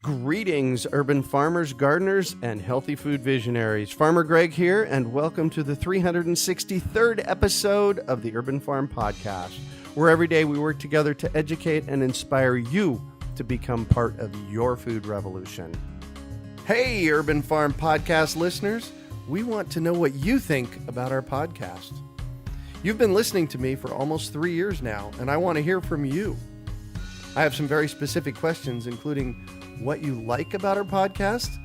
Greetings, urban farmers, gardeners, and healthy food visionaries. Farmer Greg here, and welcome to the 363rd episode of the Urban Farm Podcast, where every day we work together to educate and inspire you to become part of your food revolution. Hey, Urban Farm Podcast listeners, we want to know what you think about our podcast. You've been listening to me for almost 3 years now, and I want to hear from you. I have some very specific questions, including what you like about our podcast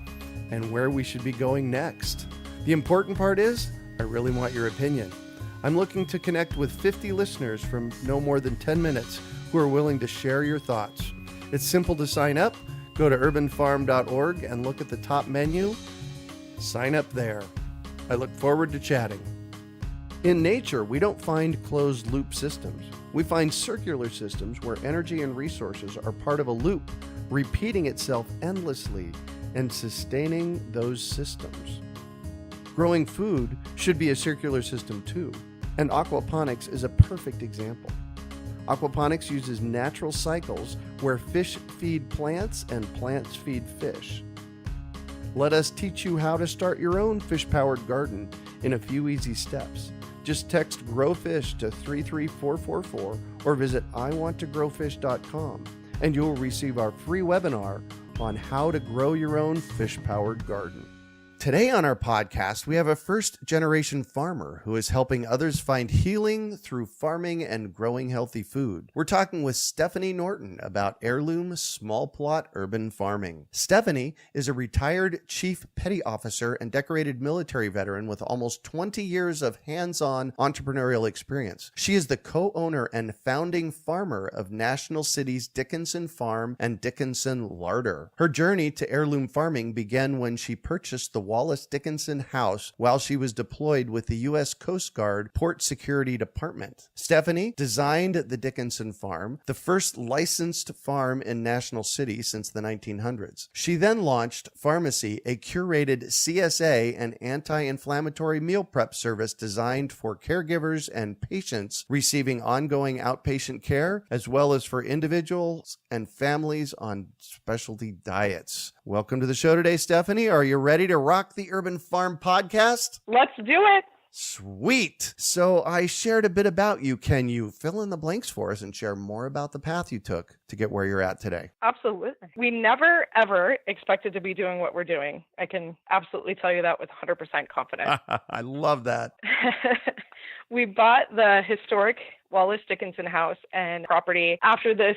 and where we should be going next. The important part is, I really want your opinion. I'm looking to connect with 50 listeners from no more than 10 minutes who are willing to share your thoughts. It's simple to sign up. Go to urbanfarm.org and look at the top menu. Sign up there. I look forward to chatting. In nature, we don't find closed-loop systems. We find circular systems where energy and resources are part of a loop, repeating itself endlessly and sustaining those systems. Growing food should be a circular system too, and aquaponics is a perfect example. Aquaponics uses natural cycles where fish feed plants and plants feed fish. Let us teach you how to start your own fish-powered garden in a few easy steps. Just text GROWFISH to 33444 or visit iwanttogrowfish.com and you'll receive our free webinar on how to grow your own fish-powered garden. Today on our podcast, we have a first-generation farmer who is helping others find healing through farming and growing healthy food. We're talking with Stepheni Norton about Heirloom small plot urban farming. Stepheni is a retired chief petty officer and decorated military veteran with almost 20 years of hands-on entrepreneurial experience. She is the co-owner and founding farmer of National City's Dickinson Farm and Dickinson Larder. Her journey to heirloom farming began when she purchased the Wallace Dickinson House while she was deployed with the U.S. Coast Guard Port Security Detachment. Stepheni designed the Dickinson Farm, the first licensed farm in National City since the 1900s. She then launched Pharmacy, a curated CSA and anti-inflammatory meal prep service designed for caregivers and patients receiving ongoing outpatient care, as well as for individuals and families on specialty diets. Welcome to the show today, Stepheni. Are you ready to rock the Urban Farm Podcast? Let's do it. Sweet. So I shared a bit about you. Can you fill in the blanks for us and share more about the path you took to get where you're at today? Absolutely. We never, ever expected to be doing what we're doing. I can absolutely tell you that with 100% confidence. I love that. We bought the historic Wallace Dickinson House and property after this,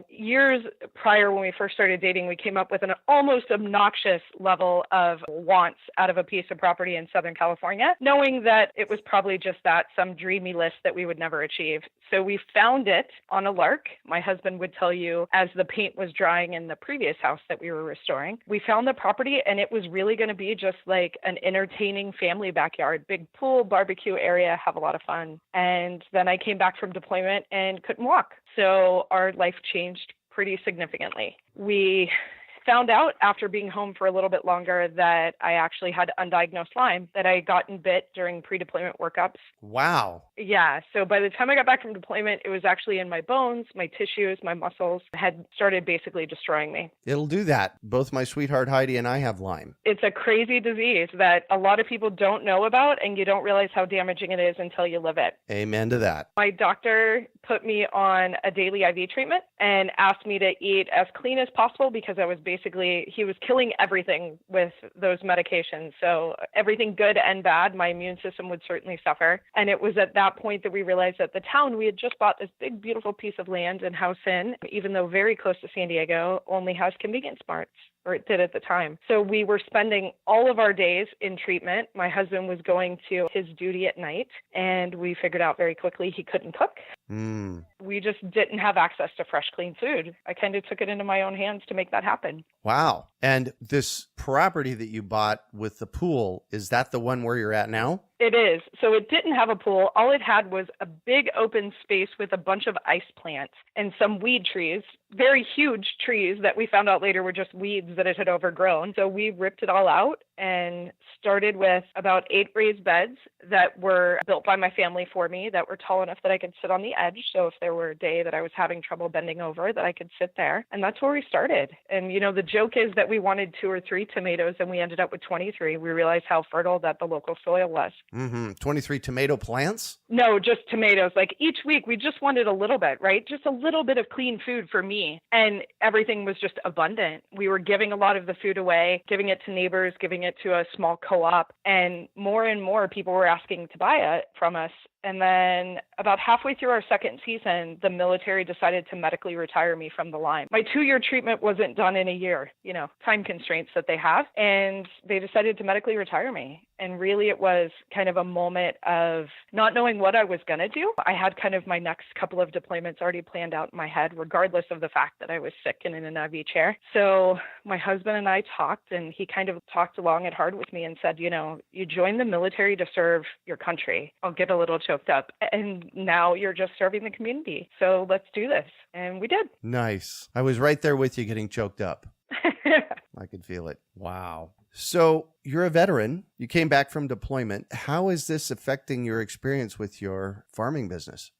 years prior when we first started dating, we came up with an almost obnoxious level of wants out of a piece of property in Southern California, knowing that it was probably just some dreamy list that we would never achieve. So we found it on a lark. My husband would tell you as the paint was drying in the previous house that we were restoring. We found the property and it was really going to be just like an entertaining family backyard, big pool, barbecue area, have a lot of fun. And then I came back from deployment and couldn't walk. So our life changed pretty significantly. We found out after being home for a little bit longer that I actually had undiagnosed Lyme, that I had gotten bit during pre-deployment workups. Wow. Yeah. So by the time I got back from deployment, it was actually in my bones, my tissues, my muscles had started basically destroying me. It'll do that. Both my sweetheart Heidi and I have Lyme. It's a crazy disease that a lot of people don't know about, and you don't realize how damaging it is until you live it. Amen to that. My doctor put me on a daily IV treatment and asked me to eat as clean as possible because I was he was killing everything with those medications. So everything good and bad, my immune system would certainly suffer. And it was at that point that we realized that the town we had just bought this big, beautiful piece of land and house in, even though very close to San Diego, only has convenience marts, or it did at the time. So we were spending all of our days in treatment. My husband was going to his duty at night, and we figured out very quickly he couldn't cook. We just didn't have access to fresh, clean food. I kind of took it into my own hands to make that happen. Wow. And this property that you bought with the pool, is that the one where you're at now? It is. So it didn't have a pool. All it had was a big open space with a bunch of ice plants and some weed trees, very huge trees that we found out later were just weeds that it had overgrown. So we ripped it all out and started with about 8 raised beds that were built by my family for me that were tall enough that I could sit on the edge. So if there were a day that I was having trouble bending over, that I could sit there. And that's where we started. And, the joke is that we wanted 2 or 3 tomatoes and we ended up with 23. We realized how fertile that the local soil was. 23 tomato plants? No, just tomatoes. Like each week, we just wanted a little bit, right? Just a little bit of clean food for me. And everything was just abundant. We were giving a lot of the food away, giving it to neighbors, giving it to a small co-op. And more people were asking to buy it from us. And then about halfway through our second season, the military decided to medically retire me from the line. My 2-year treatment wasn't done in a year, time constraints that they have. And they decided to medically retire me. And really, it was kind of a moment of not knowing what I was going to do. I had kind of my next couple of deployments already planned out in my head, regardless of the fact that I was sick and in an IV chair. So my husband and I talked, and he kind of talked long and hard with me and said, you joined the military to serve your country. I'll get a little choked up. And now you're just serving the community. So let's do this. And we did. Nice. I was right there with you getting choked up. I could feel it. Wow. So you're a veteran. You came back from deployment. How is this affecting your experience with your farming business?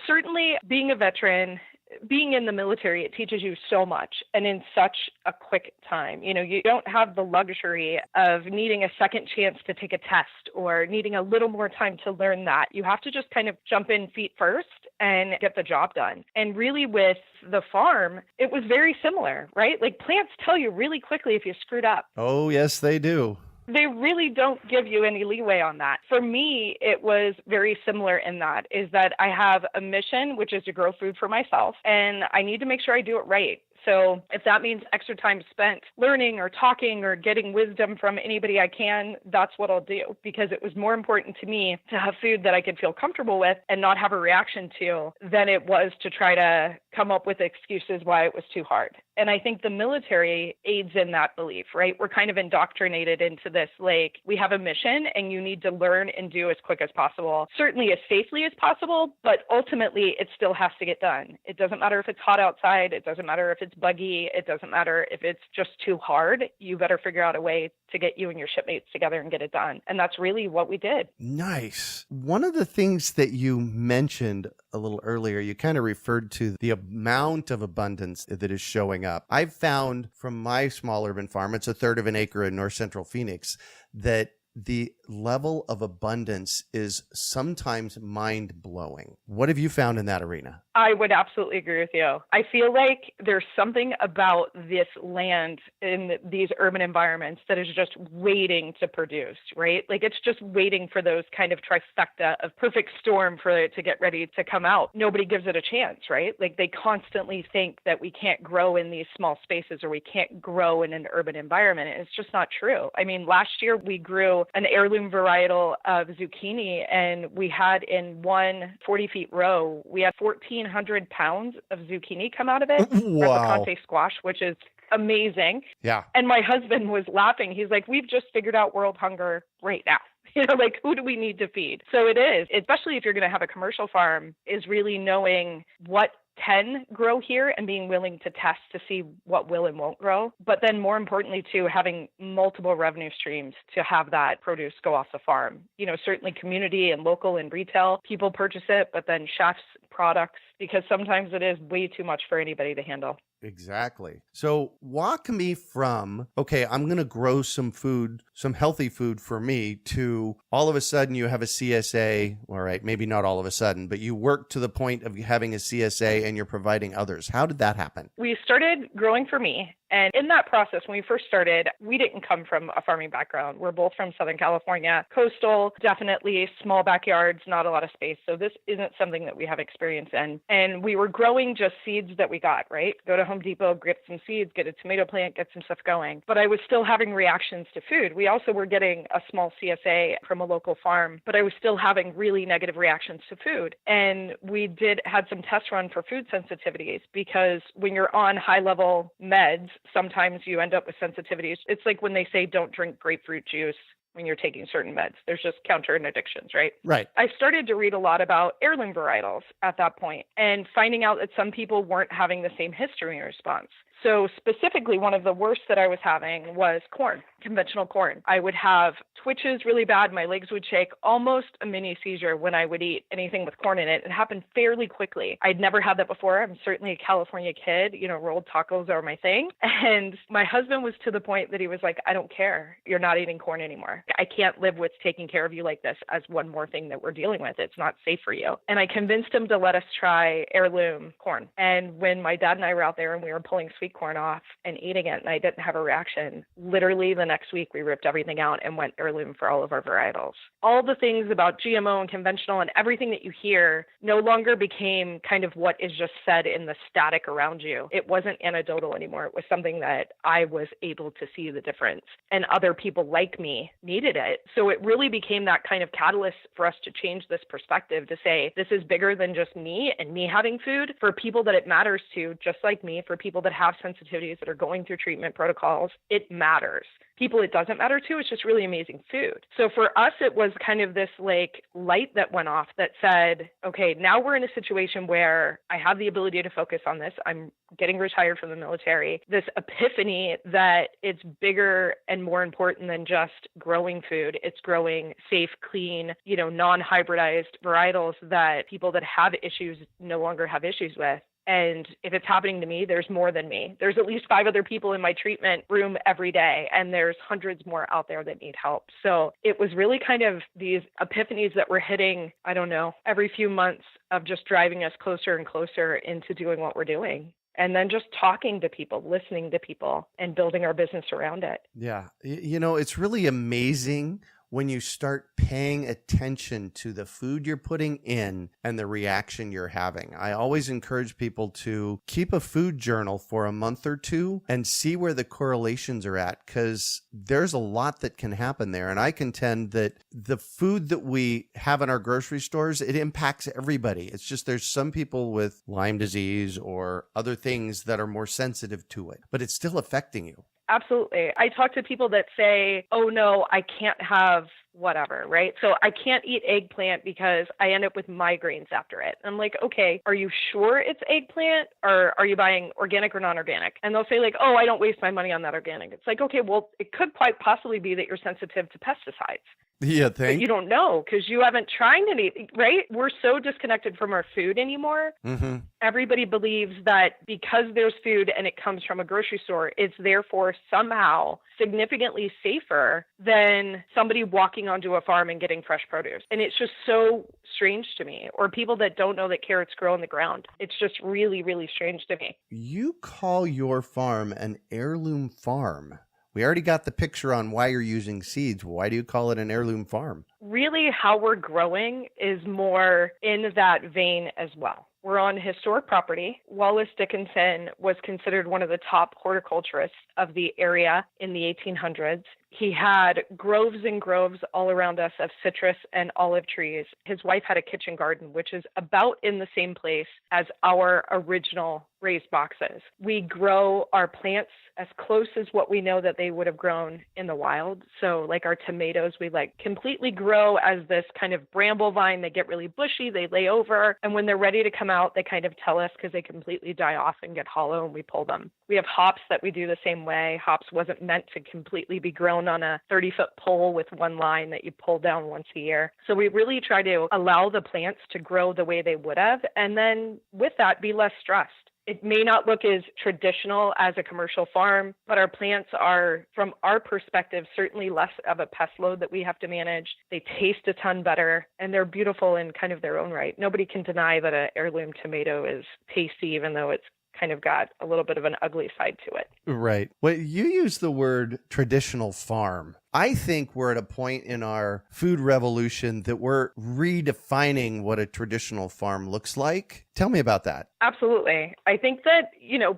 Certainly being a veteran, being in the military, it teaches you so much and in such a quick time. You don't have the luxury of needing a second chance to take a test or needing a little more time to learn that. You have to just kind of jump in feet first and get the job done. And really with the farm, it was very similar, right? Like plants tell you really quickly if you screwed up. Oh, yes, they do. They really don't give you any leeway on that. For me, it was very similar in that, is that I have a mission, which is to grow food for myself, and I need to make sure I do it right. So if that means extra time spent learning or talking or getting wisdom from anybody I can, that's what I'll do, because it was more important to me to have food that I could feel comfortable with and not have a reaction to than it was to try to come up with excuses why it was too hard. And I think the military aids in that belief, right? We're kind of indoctrinated into this, like, we have a mission and you need to learn and do as quick as possible, certainly as safely as possible, but ultimately it still has to get done. It doesn't matter if it's hot outside. It doesn't matter if it's buggy. It doesn't matter if it's just too hard. You better figure out a way to get you and your shipmates together and get it done. And that's really what we did. Nice. One of the things that you mentioned a little earlier, you kind of referred to the amount of abundance that is showing up. I've found from my small urban farm, it's 1/3 of an acre in north central Phoenix, that the level of abundance is sometimes mind-blowing. What have you found in that arena? I would absolutely agree with you. I feel like there's something about this land in these urban environments that is just waiting to produce, right? Like it's just waiting for those kind of trifecta of perfect storm for it to get ready to come out. Nobody gives it a chance, right? Like they constantly think that we can't grow in these small spaces or we can't grow in an urban environment. And it's just not true. I mean, last year we grew an heirloom varietal of zucchini, and we had in one 40-feet row, we had 1,400 pounds of zucchini come out of it. Wow. Replicante squash, which is amazing. Yeah. And my husband was laughing. He's like, we've just figured out world hunger right now. Like, who do we need to feed? So it is, especially if you're going to have a commercial farm, is really knowing what can grow here and being willing to test to see what will and won't grow. But then more importantly, too, having multiple revenue streams to have that produce go off the farm. Certainly community and local and retail, people purchase it, but then chefs, products, because sometimes it is way too much for anybody to handle. Exactly. So walk me from, okay, I'm going to grow some food, some healthy food for me, to all of a sudden you have a CSA. All right, maybe not all of a sudden, but you work to the point of having a CSA and you're providing others. How did that happen? We started growing for me. And in that process, when we first started, we didn't come from a farming background. We're both from Southern California, coastal, definitely small backyards, not a lot of space. So this isn't something that we have experience in. And we were growing just seeds that we got, right? Go to Home Depot, get some seeds, get a tomato plant, get some stuff going. But I was still having reactions to food. We also were getting a small CSA from a local farm, but I was still having really negative reactions to food. And we had some tests run for food sensitivities, because when you're on high level meds, sometimes you end up with sensitivities. It's like when they say don't drink grapefruit juice, when you're taking certain meds. There's just counterindications, right? Right. I started to read a lot about heirloom varietals at that point and finding out that some people weren't having the same histamine response. So specifically, one of the worst that I was having was corn, conventional corn. I would have twitches really bad. My legs would shake, almost a mini seizure when I would eat anything with corn in it. It happened fairly quickly. I'd never had that before. I'm certainly a California kid. Rolled tacos are my thing. And my husband was to the point that he was like, I don't care. You're not eating corn anymore. I can't live with taking care of you like this as one more thing that we're dealing with. It's not safe for you. And I convinced him to let us try heirloom corn. And when my dad and I were out there and we were pulling sweet corn off and eating it and I didn't have a reaction, literally the next week we ripped everything out and went heirloom for all of our varietals. All the things about GMO and conventional and everything that you hear no longer became kind of what is just said in the static around you. It wasn't anecdotal anymore. It was something that I was able to see the difference, and other people like me needed it. So it really became that kind of catalyst for us to change this perspective to say, this is bigger than just me and me having food. For people that it matters to, just like me, for people that have sensitivities that are going through treatment protocols, it matters. People it doesn't matter to, it's just really amazing food. So for us, it was kind of this light that went off that said, okay, now we're in a situation where I have the ability to focus on this. I'm getting retired from the military. This epiphany that it's bigger and more important than just growing food. It's growing safe, clean, non-hybridized varietals that people that have issues no longer have issues with. And if it's happening to me, there's more than me. There's at least 5 other people in my treatment room every day, and there's hundreds more out there that need help. So it was really kind of these epiphanies that were hitting, I don't know, every few months of just driving us closer and closer into doing what we're doing. And then just talking to people, listening to people, and building our business around it. Yeah. It's really amazing when you start paying attention to the food you're putting in and the reaction you're having. I always encourage people to keep a food journal for a month or two and see where the correlations are at, because there's a lot that can happen there. And I contend that the food that we have in our grocery stores, it impacts everybody. It's just there's some people with Lyme disease or other things that are more sensitive to it, but it's still affecting you. Absolutely. I talk to people that say, oh no, I can't have whatever, right? So I can't eat eggplant because I end up with migraines after it. I'm like, okay, are you sure it's eggplant, or are you buying organic or non-organic? And they'll say like, oh, I don't waste my money on that organic. It's like, okay, well, it could quite possibly be that you're sensitive to pesticides. Yeah, but you don't know because you haven't tried any, right? We're so disconnected from our food anymore. Mm-hmm. Everybody believes that because there's food and it comes from a grocery store, it's therefore somehow significantly safer than somebody walking onto a farm and getting fresh produce. And it's just so strange to me. Or people that don't know that carrots grow in the ground. It's just really, really strange to me. You call your farm an heirloom farm. We already got the picture on why you're using seeds. Why do you call it an heirloom farm? Really, how we're growing is more in that vein as well. We're on historic property. Wallace Dickinson was considered one of the top horticulturists of the area in the 1800s. He had groves and groves all around us of citrus and olive trees. His wife had a kitchen garden, which is about in the same place as our original raised boxes. We grow our plants as close as what we know that they would have grown in the wild. So like our tomatoes, we completely grow as this kind of bramble vine. They get really bushy, they lay over. And when they're ready to come out, they kind of tell us because they completely die off and get hollow and we pull them. We have hops that we do the same way. Hops wasn't meant to completely be grown on a 30-foot pole with one line that you pull down once a year. So we really try to allow the plants to grow the way they would have, and then with that, be less stressed. It may not look as traditional as a commercial farm, but our plants are, from our perspective, certainly less of a pest load that we have to manage. They taste a ton better, and they're beautiful in kind of their own right. Nobody can deny that an heirloom tomato is tasty, even though it's kind of got a little bit of an ugly side to it. Right. Well, you use the word traditional farm. I think we're at a point in our food revolution that we're redefining what a traditional farm looks like. Tell me about that. Absolutely. I think that,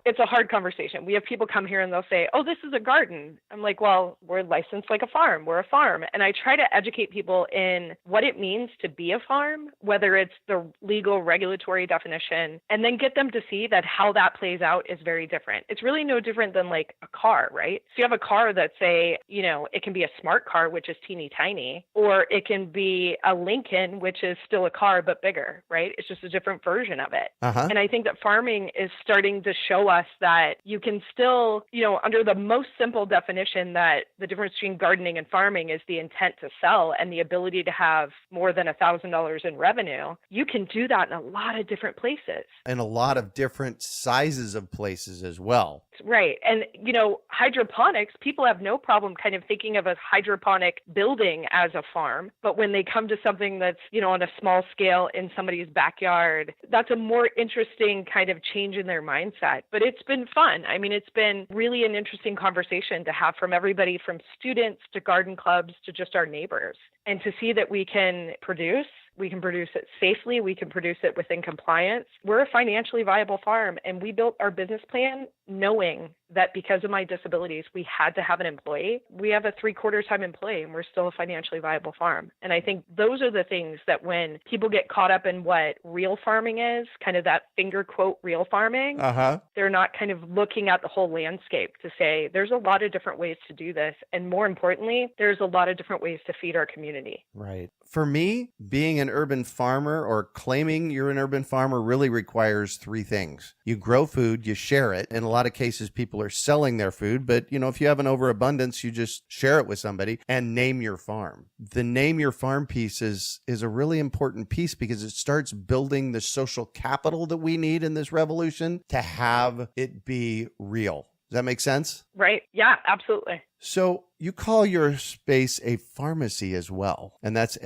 it's a hard conversation. We have people come here and they'll say, oh, this is a garden. I'm like, well, we're licensed like a farm. We're a farm. And I try to educate people in what it means to be a farm, whether it's the legal regulatory definition, and then get them to see that how that plays out is very different. It's really no different than like a car, right? So you have a car that say, it can be a smart car, which is teeny tiny, or it can be a Lincoln, which is still a car, but bigger, right? It's just a different version of it. Uh-huh. And I think that farming is starting to show us that you can still, under the most simple definition, that the difference between gardening and farming is the intent to sell and the ability to have more than $1,000 in revenue. You can do that in a lot of different places. And a lot of different sizes of places as well. Right. And, hydroponics, people have no problem kind of thinking of a hydroponic building as a farm. But when they come to something that's, on a small scale in somebody's backyard, that's a more interesting kind of change in their mindset. But it's been fun. I mean, it's been really an interesting conversation to have from everybody from students to garden clubs to just our neighbors. And to see that we can produce it safely, we can produce it within compliance. We're a financially viable farm, and we built our business plan knowing that because of my disabilities, we had to have an employee. We have a 3/4 time employee, and we're still a financially viable farm. And I think those are the things that when people get caught up in what real farming is, kind of that finger quote real farming, they're not kind of looking at the whole landscape to say, there's a lot of different ways to do this. And more importantly, there's a lot of different ways to feed our community. Right. For me, being an urban farmer or claiming you're an urban farmer really requires 3 things. You grow food, you share it. In a lot of cases, people are selling their food, but if you have an overabundance, you just share it with somebody and name your farm. The name your farm piece is a really important piece because it starts building the social capital that we need in this revolution to have it be real. Does that make sense? Right. Yeah, absolutely. So you call your space a pharmacy as well, and that's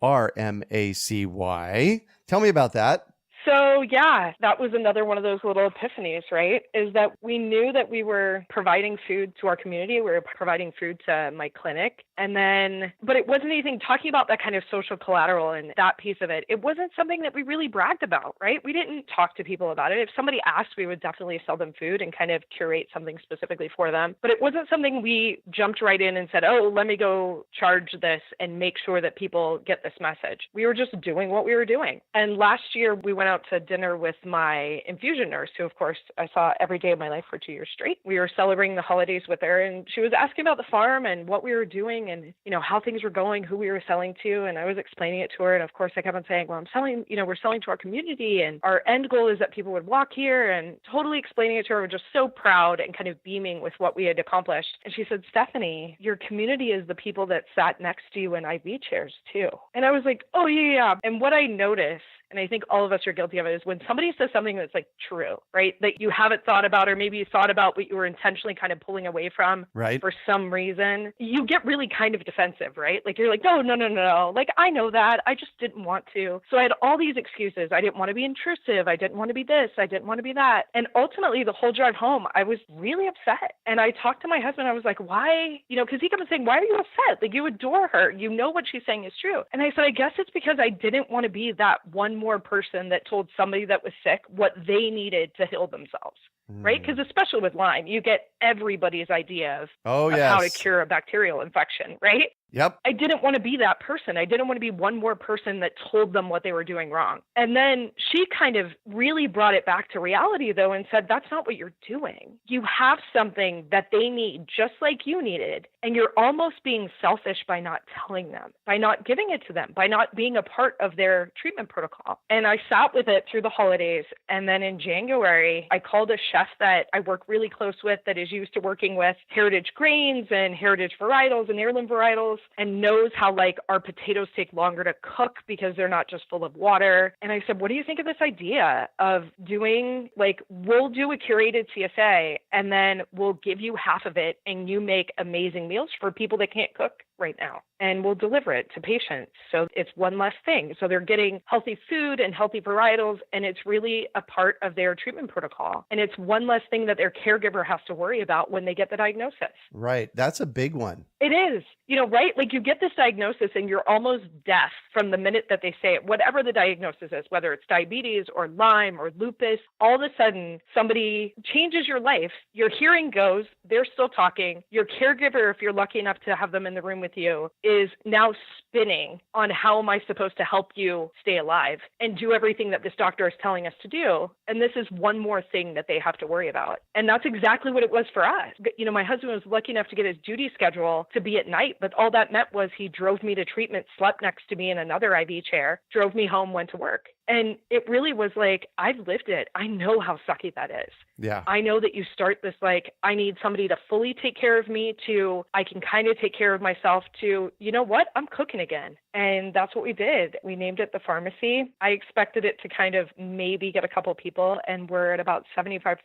Pharmacy. Tell me about that. So yeah, that was another one of those little epiphanies, right? Is that we knew that we were providing food to our community. We were providing food to my clinic. But it wasn't anything talking about that kind of social collateral and that piece of it. It wasn't something that we really bragged about, right? We didn't talk to people about it. If somebody asked, we would definitely sell them food and kind of curate something specifically for them. But it wasn't something we jumped right in and said, oh, let me go charge this and make sure that people get this message. We were just doing what we were doing. And last year we went out to dinner with my infusion nurse, who of course I saw every day of my life for 2 years straight. We were celebrating the holidays with her, and she was asking about the farm and what we were doing and, how things were going, who we were selling to. And I was explaining it to her. And of course I kept on saying, well, I'm selling, we're selling to our community, and our end goal is that people would walk here, and totally explaining it to her. We're just so proud and kind of beaming with what we had accomplished. And she said, Stepheni, your community is the people that sat next to you in IV chairs too. And I was like, oh yeah. And what I noticed, and I think all of us are guilty of it, is when somebody says something that's like true, right? That you haven't thought about, or maybe you thought about, but you were intentionally kind of pulling away from for some reason, you get really kind of defensive, right? Like you're like, no. Like, I know that. I just didn't want to. So I had all these excuses. I didn't want to be intrusive. I didn't want to be this. I didn't want to be that. And ultimately the whole drive home, I was really upset. And I talked to my husband. I was like, why? Because he kept saying, why are you upset? Like, you adore her. You know what she's saying is true. And I said, I guess it's because I didn't want to be that one more person that told somebody that was sick what they needed to heal themselves, right? Because especially with Lyme, you get everybody's idea of how to cure a bacterial infection, right? Yep. I didn't want to be that person. I didn't want to be one more person that told them what they were doing wrong. And then she kind of really brought it back to reality, though, and said, that's not what you're doing. You have something that they need just like you needed. And you're almost being selfish by not telling them, by not giving it to them, by not being a part of their treatment protocol. And I sat with it through the holidays. And then in January, I called a chef that I work really close with that is used to working with heritage grains and heritage varietals and heirloom varietals, and knows how like our potatoes take longer to cook because they're not just full of water. And I said, what do you think of this idea of doing, like, we'll do a curated CSA and then we'll give you half of it and you make amazing meals for people that can't cook right now, and we'll deliver it to patients. So it's one less thing. So they're getting healthy food and healthy varietals, and it's really a part of their treatment protocol. And it's one less thing that their caregiver has to worry about when they get the diagnosis. Right. That's a big one. It is, right? right. Like you get this diagnosis and you're almost deaf from the minute that they say it, whatever the diagnosis is, whether it's diabetes or Lyme or lupus, all of a sudden somebody changes your life. Your hearing goes, they're still talking. Your caregiver, if you're lucky enough to have them in the room with you, is now spinning on how am I supposed to help you stay alive and do everything that this doctor is telling us to do. And this is one more thing that they have to worry about. And that's exactly what it was for us. You know, my husband was lucky enough to get his duty schedule to be at night, but all that meant was he drove me to treatment, slept next to me in another IV chair, drove me home, went to work. And it really was like, I've lived it. I know how sucky that is. Yeah. I know that you start this like, I need somebody to fully take care of me, to I can kind of take care of myself, to, you know what, I'm cooking again. And that's what we did. We named it the pharmacy. I expected it to kind of maybe get a couple people, and we're at about 75%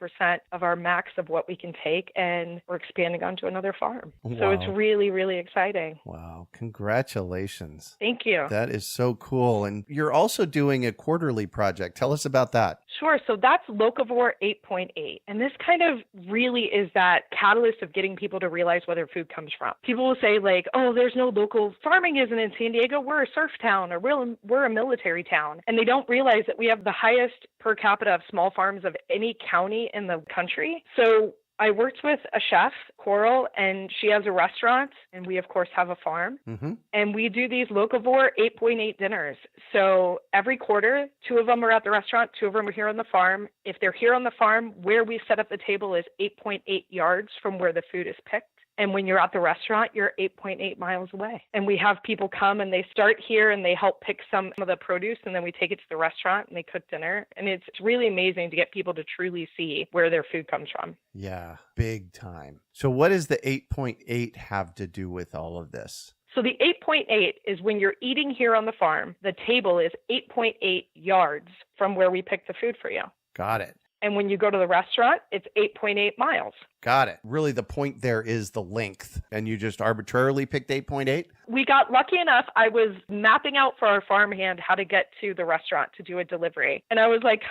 of our max of what we can take, and we're expanding onto another farm. Wow. So it's really, really exciting. Wow. Congratulations. Thank you. That is so cool. And you're also doing a quarterly project. Tell us about that. Sure. So that's Locavore 8.8. And this kind of really is that catalyst of getting people to realize where their food comes from. People will say like, oh, there's no local farming isn't in San Diego. We're a surf town, or we're a military town. And they don't realize that we have the highest per capita of small farms of any county in the country. So I worked with a chef, Coral, and she has a restaurant, and we, of course, have a farm. Mm-hmm. And we do these Locavore 8.8 dinners. So every quarter, 2 of them are at the restaurant, 2 of them are here on the farm. If they're here on the farm, where we set up the table is 8.8 yards from where the food is picked. And when you're at the restaurant, you're 8.8 miles away. And we have people come and they start here and they help pick some of the produce, and then we take it to the restaurant and they cook dinner. And it's really amazing to get people to truly see where their food comes from. Yeah, big time. So what does the 8.8 have to do with all of this? So the 8.8 is when you're eating here on the farm, the table is 8.8 yards from where we pick the food for you. Got it. And when you go to the restaurant, it's 8.8 miles. Got it. Really, the point there is the length. And you just arbitrarily picked 8.8? We got lucky enough. I was mapping out for our farmhand how to get to the restaurant to do a delivery. And I was like,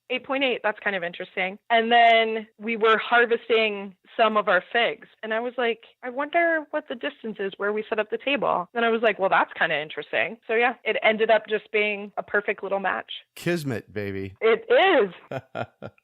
8.8, that's kind of interesting. And then we were harvesting some of our figs. And I was like, I wonder what the distance is where we set up the table. Then I was like, well, that's kind of interesting. So yeah, it ended up just being a perfect little match. Kismet, baby. It is.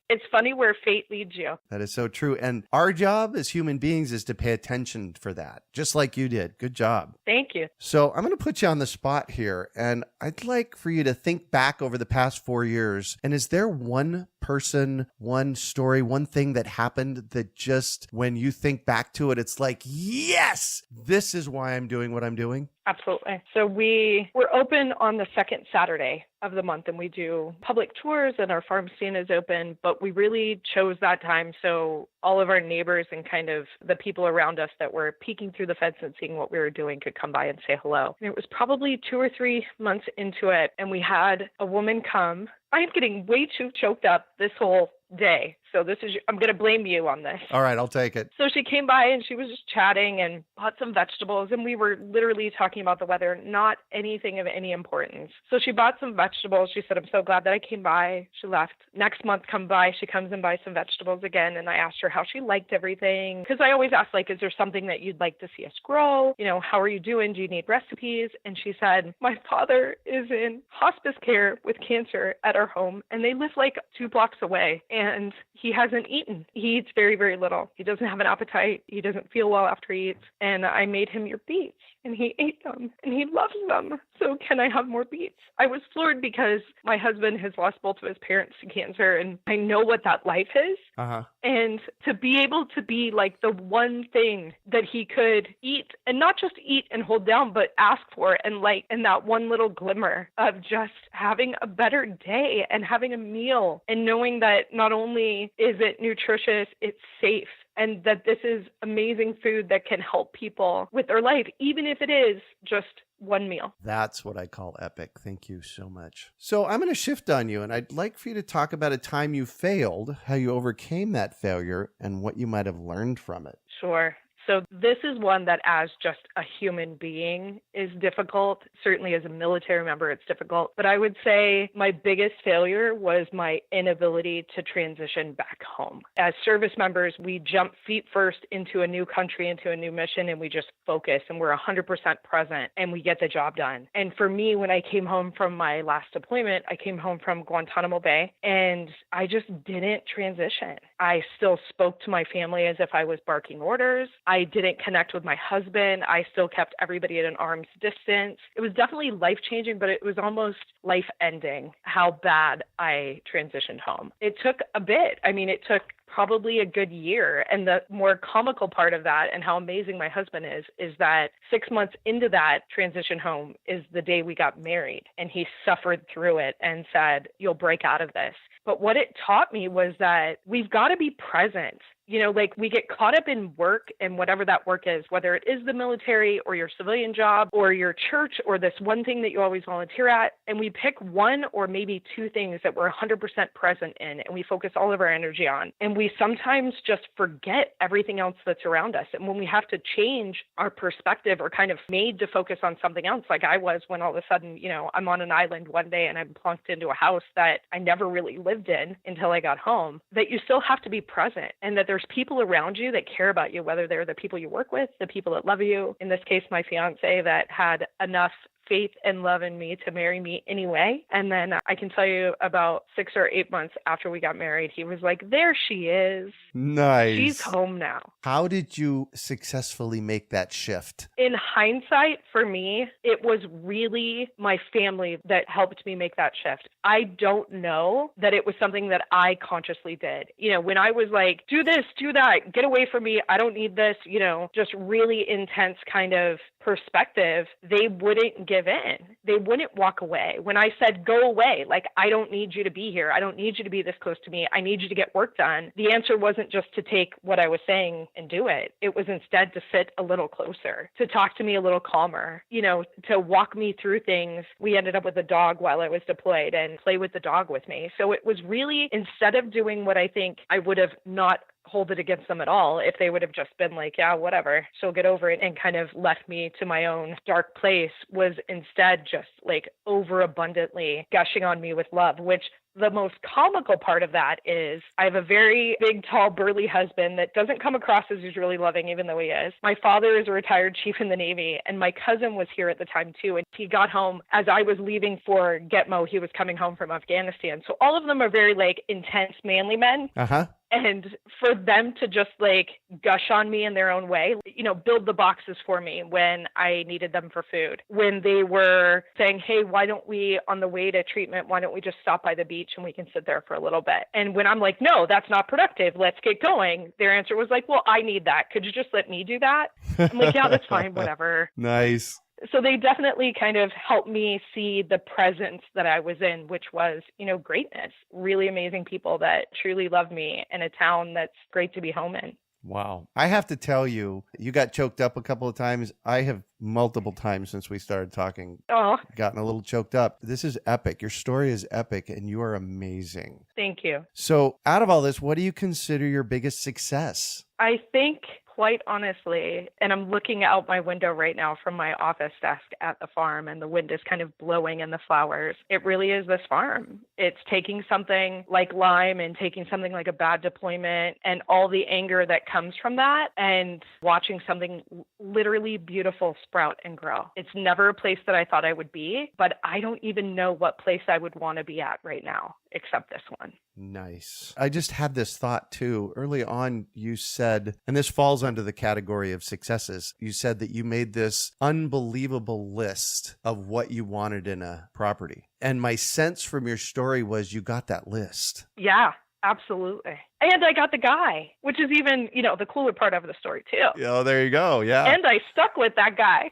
It's funny where fate leads you. That is so true. And our job as human beings is to pay attention for that, just like you did. Good job. Thank you. So I'm going to put you on the spot here, and I'd like for you to think back over the past 4 years. And is there one person, one story, one thing that happened that just when you think back to it, it's like, yes, this is why I'm doing what I'm doing? Absolutely. So we're open on the second Saturday of the month, and we do public tours, and our farm stand is open, but we really chose that time so all of our neighbors and kind of the people around us that were peeking through the fence and seeing what we were doing could come by and say hello. And it was probably 2 or 3 months into it, and we had a woman come. I'm getting way too choked up this whole day. So I'm going to blame you on this. All right, I'll take it. So she came by and she was just chatting and bought some vegetables, and we were literally talking about the weather, not anything of any importance. So she bought some vegetables. She said, I'm so glad that I came by. She left. Next month, come by. She comes and buys some vegetables again. And I asked her how she liked everything. Because I always ask, like, is there something that you'd like to see us grow? You know, how are you doing? Do you need recipes? And she said, my father is in hospice care with cancer at our home, and they live like 2 blocks away. And he hasn't eaten. He eats very, very little. He doesn't have an appetite. He doesn't feel well after he eats. And I made him your beets, and he ate them, and he loves them. So can I have more beets? I was floored because my husband has lost both of his parents to cancer, and I know what that life is. Uh-huh. And to be able to be like the one thing that he could eat, and not just eat and hold down, but ask for and like, and that one little glimmer of just having a better day and having a meal, and knowing that not only is it nutritious, it's safe, and that this is amazing food that can help people with their life, even if it is just one meal. That's what I call epic. Thank you so much. So I'm going to shift on you, and I'd like for you to talk about a time you failed, how you overcame that failure, and what you might have learned from it. Sure. So this is one that as just a human being is difficult. Certainly as a military member, it's difficult. But I would say my biggest failure was my inability to transition back home. As service members, we jump feet first into a new country, into a new mission, and we just focus and we're 100% present and we get the job done. And for me, when I came home from my last deployment, I came home from Guantanamo Bay and I just didn't transition. I still spoke to my family as if I was barking orders. I didn't connect with my husband. I still kept everybody at an arm's distance. It was definitely life-changing, but it was almost life-ending how bad I transitioned home. It took a bit. I mean, it took probably a good year. And the more comical part of that and how amazing my husband is that 6 months into that transition home is the day we got married. And he suffered through it and said, "You'll break out of this." But what it taught me was that we've got to be present. You know, like we get caught up in work and whatever that work is, whether it is the military or your civilian job or your church or this one thing that you always volunteer at. And we pick one or maybe two things that we're 100% present in and we focus all of our energy on. And we sometimes just forget everything else that's around us. And when we have to change our perspective or kind of made to focus on something else, like I was when all of a sudden, you know, I'm on an island one day and I'm plunked into a house that I never really lived in until I got home, that you still have to be present and that there's people around you that care about you, whether they're the people you work with, the people that love you. In this case, my fiance that had enough faith and love in me to marry me anyway. And then I can tell you about 6 or 8 months after we got married, he was like, "There she is. Nice. She's home now." How did you successfully make that shift? In hindsight, for me, it was really my family that helped me make that shift. I don't know that it was something that I consciously did. You know, when I was like, "Do this, do that, get away from me, I don't need this," you know, just really intense kind of perspective, they wouldn't give in. They wouldn't walk away. When I said, "Go away, like, I don't need you to be here. I don't need you to be this close to me. I need you to get work done," the answer wasn't just to take what I was saying and do it. It was instead to sit a little closer, to talk to me a little calmer, you know, to walk me through things. We ended up with a dog while I was deployed and play with the dog with me. So it was really, instead of doing what I think I would have not hold it against them at all if they would have just been like, "Yeah, whatever, she'll get over it," and kind of left me to my own dark place, was instead just like overabundantly gushing on me with love, which the most comical part of that is I have a very big, tall, burly husband that doesn't come across as he's really loving, even though he is. My father is a retired chief in the Navy, and my cousin was here at the time too. And he got home as I was leaving for Gitmo. He was coming home from Afghanistan. So all of them are very like intense, manly men. Uh-huh. And for them to just like gush on me in their own way, you know, build the boxes for me when I needed them for food, when they were saying, "Hey, why don't we, on the way to treatment, why don't we just stop by the beach and we can sit there for a little bit?" And when I'm like, "No, that's not productive, let's get going," their answer was like, "Well, I need that. Could you just let me do that?" I'm like, "Yeah, that's fine, whatever." Nice. So they definitely kind of helped me see the presence that I was in, which was, you know, greatness, really amazing people that truly love me in a town that's great to be home in. Wow. I have to tell you, you got choked up a couple of times. I have multiple times since we started talking, gotten a little choked up. This is epic. Your story is epic and you are amazing. Thank you. So out of all this, what do you consider your biggest success? I think, quite honestly, and I'm looking out my window right now from my office desk at the farm, and the wind is kind of blowing in the flowers. It really is this farm. It's taking something like Lyme and taking something like a bad deployment and all the anger that comes from that and watching something literally beautiful sprout and grow. It's never a place that I thought I would be, but I don't even know what place I would want to be at right now, except this one. Nice. I just had this thought too. Early on, you said, and this falls under the category of successes, you said that you made this unbelievable list of what you wanted in a property. And my sense from your story was you got that list. Yeah, absolutely. And I got the guy, which is even, you know, the cooler part of the story too. Oh, there you go. Yeah. And I stuck with that guy.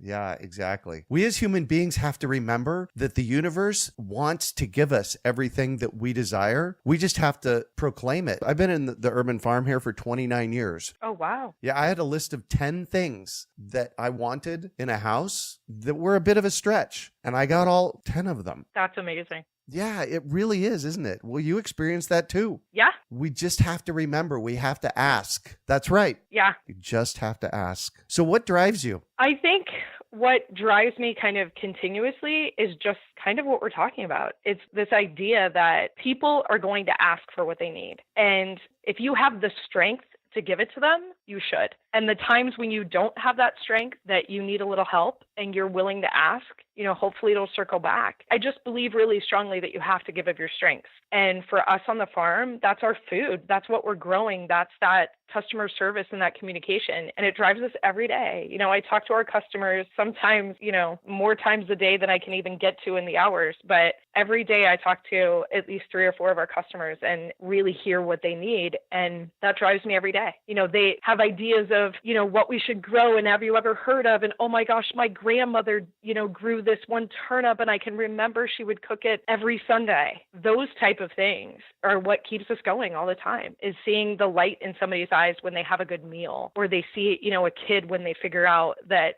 Yeah, exactly. We as human beings have to remember that the universe wants to give us everything that we desire. We just have to proclaim it. I've been in the urban farm here for 29 years. Oh, wow. Yeah, I had a list of 10 things that I wanted in a house that were a bit of a stretch, and I got all 10 of them. That's amazing. Yeah, it really is, isn't it? Well, you experienced that too. Yeah. We just have to remember, we have to ask. That's right. Yeah. You just have to ask. So what drives you? I think what drives me kind of continuously is just kind of what we're talking about. It's this idea that people are going to ask for what they need. And if you have the strength to give it to them, you should. And the times when you don't have that strength, that you need a little help and you're willing to ask, hopefully it'll circle back. I just believe really strongly that you have to give of your strengths. And for us on the farm, that's our food. That's what we're growing. That's that customer service and that communication. And it drives us every day. I talk to our customers sometimes, more times a day than I can even get to in the hours. But every day I talk to at least 3 or 4 of our customers and really hear what they need. And that drives me every day. They have ideas of, what we should grow and have you ever heard of? And oh my gosh, my grandmother, grew this one turnip and I can remember she would cook it every Sunday. Those type of things are what keeps us going all the time, is seeing the light in somebody's eyes when they have a good meal, or they see, a kid when they figure out that,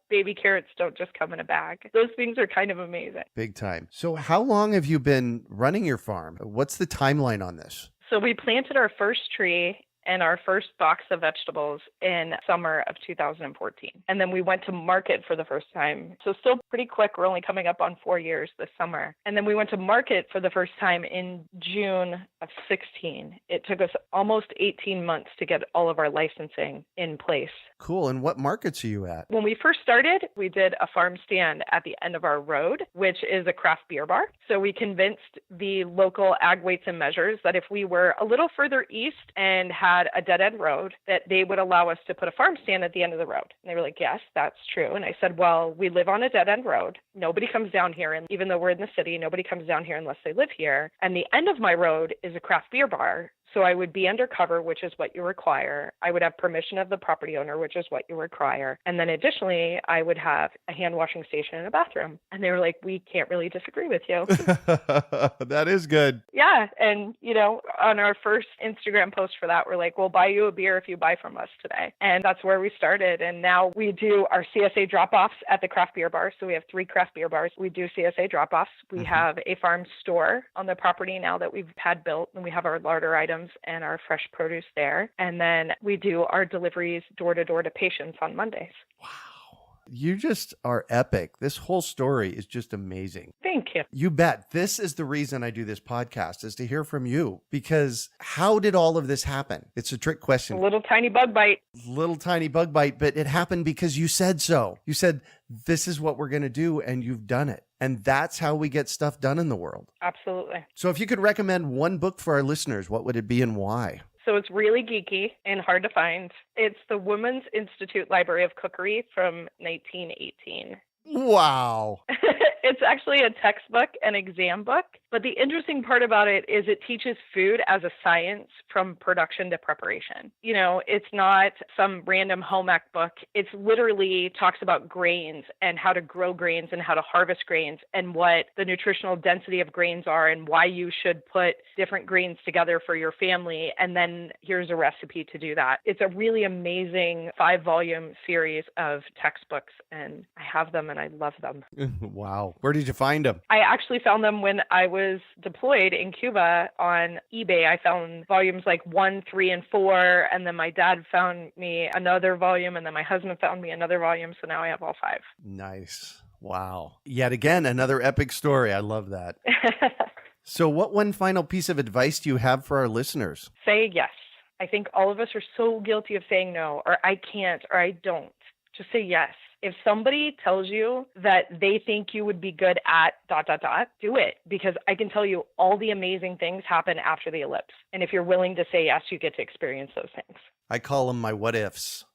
baby carrots don't just come in a bag. Those things are kind of amazing. Big time. So how long have you been running your farm? What's the timeline on this? So we planted our first tree and our first box of vegetables in summer of 2014. And then we went to market for the first time. So still pretty quick. We're only coming up on 4 years this summer. And then we went to market for the first time in June of 16. It took us almost 18 months to get all of our licensing in place. Cool. And what markets are you at? When we first started, we did a farm stand at the end of our road, which is a craft beer bar. So we convinced the local ag weights and measures that if we were a little further east and had a dead-end road, that they would allow us to put a farm stand at the end of the road. And they were like, yes, that's true. And I said, well, we live on a dead-end road. Nobody comes down here. And even though we're in the city, nobody comes down here unless they live here. And the end of my road is a craft beer bar. So I would be undercover, which is what you require. I would have permission of the property owner, which is what you require. And then additionally, I would have a hand washing station and a bathroom. And they were like, we can't really disagree with you. That is good. Yeah. And, on our first Instagram post for that, we're like, we'll buy you a beer if you buy from us today. And that's where we started. And now we do our CSA drop-offs at the craft beer bar. So we have 3 craft beer bars. We do CSA drop-offs. We have a farm store on the property now that we've had built, and we have our larder items and our fresh produce there. And then we do our deliveries door to door to patients on Mondays. Wow. You just are epic. This whole story is just amazing. Thank you. You bet. This is the reason I do this podcast, is to hear from you. Because how did all of this happen? It's a trick question. A little tiny bug bite. Little tiny bug bite, but it happened because you said so. You said, this is what we're going to do, and you've done it. And that's how we get stuff done in the world. Absolutely. So if you could recommend one book for our listeners, what would it be and why? So it's really geeky and hard to find. It's the Women's Institute Library of Cookery from 1918. Wow. It's actually a textbook, an exam book. But the interesting part about it is it teaches food as a science from production to preparation. It's not some random home ec book. It's literally talks about grains and how to grow grains and how to harvest grains and what the nutritional density of grains are and why you should put different grains together for your family. And then here's a recipe to do that. It's a really amazing 5-volume series of textbooks, and I have them and I love them. Wow. Where did you find them? I actually found them when I was deployed in Cuba on eBay. I found volumes like 1, 3, and 4, and then my dad found me another volume, and then my husband found me another volume, so now I have all 5. Nice. Wow. Yet again, another epic story. I love that. So what one final piece of advice do you have for our listeners? Say yes. I think all of us are so guilty of saying no, or I can't, or I don't. Just say yes. If somebody tells you that they think you would be good at ... do it, because I can tell you all the amazing things happen after the ellipse. And if you're willing to say yes, you get to experience those things. I call them my what ifs.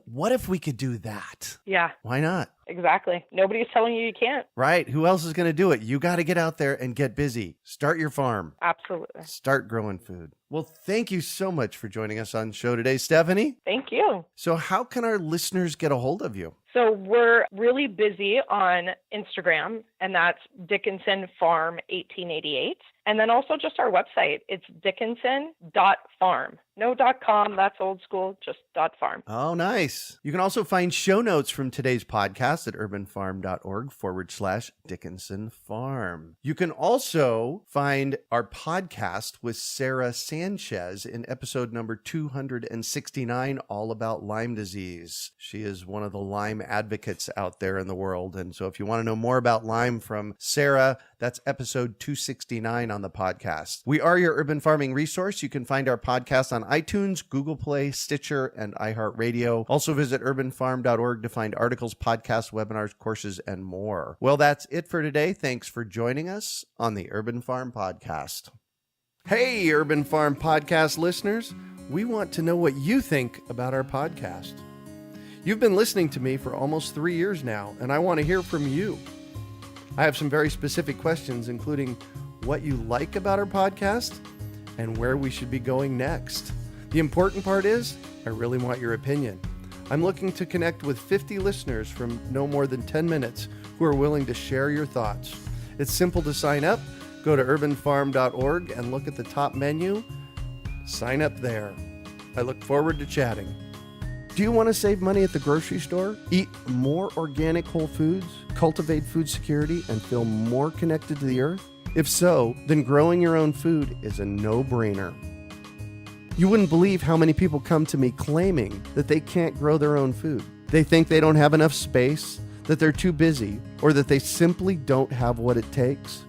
What if we could do that? Yeah. Why not? Exactly. Nobody's telling you can't. Right. Who else is going to do it? You got to get out there and get busy. Start your farm. Absolutely. Start growing food. Well, thank you so much for joining us on the show today, Stepheni. Thank you. So how can our listeners get a hold of you? So we're really busy on Instagram, and that's Dickinson Farm 1888. And then also just our website. It's dickinson.farm. No .com, that's old school, just .farm. Oh, nice. You can also find show notes from today's podcast at urbanfarm.org/Dickinson Farm. You can also find our podcast with Sarah Sanchez in episode number 269, all about Lyme disease. She is one of the Lyme advocates out there in the world. And so if you want to know more about Lyme from Sarah, that's episode 269 on the podcast. We are your urban farming resource. You can find our podcast on iTunes, Google Play, Stitcher, and iHeartRadio. Also visit urbanfarm.org to find articles, podcasts, webinars, courses, and more. Well, that's it for today. Thanks for joining us on the Urban Farm Podcast. Hey, Urban Farm Podcast listeners. We want to know what you think about our podcast. You've been listening to me for almost 3 years now, and I want to hear from you. I have some very specific questions, including what you like about our podcast and where we should be going next. The important part is, I really want your opinion. I'm looking to connect with 50 listeners from no more than 10 minutes who are willing to share your thoughts. It's simple to sign up. Go to urbanfarm.org and look at the top menu. Sign up there. I look forward to chatting. Do you want to save money at the grocery store, eat more organic whole foods, cultivate food security, and feel more connected to the earth? If so, then growing your own food is a no-brainer. You wouldn't believe how many people come to me claiming that they can't grow their own food. They think they don't have enough space, that they're too busy, or that they simply don't have what it takes.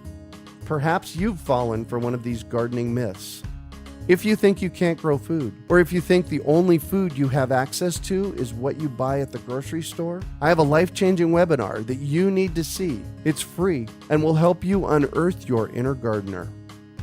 Perhaps you've fallen for one of these gardening myths. If you think you can't grow food, or if you think the only food you have access to is what you buy at the grocery store, I have a life-changing webinar that you need to see. It's free and will help you unearth your inner gardener.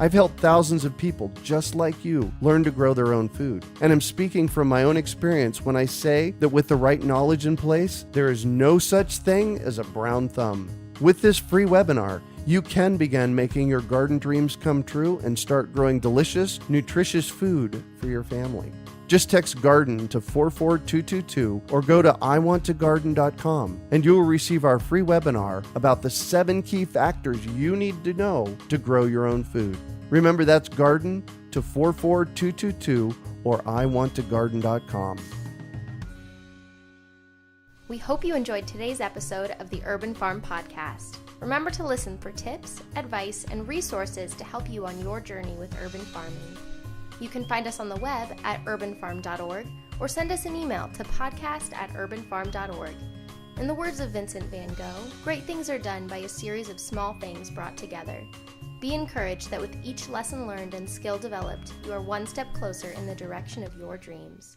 I've helped thousands of people just like you learn to grow their own food. And I'm speaking from my own experience when I say that with the right knowledge in place, there is no such thing as a brown thumb. With this free webinar, you can begin making your garden dreams come true and start growing delicious, nutritious food for your family. Just text GARDEN to 44222 or go to iwanttogarden.com and you will receive our free webinar about the 7 key factors you need to know to grow your own food. Remember, that's GARDEN to 44222 or iwanttogarden.com. We hope you enjoyed today's episode of the Urban Farm Podcast. Remember to listen for tips, advice, and resources to help you on your journey with urban farming. You can find us on the web at urbanfarm.org or send us an email to podcast@urbanfarm.org. In the words of Vincent van Gogh, great things are done by a series of small things brought together. Be encouraged that with each lesson learned and skill developed, you are one step closer in the direction of your dreams.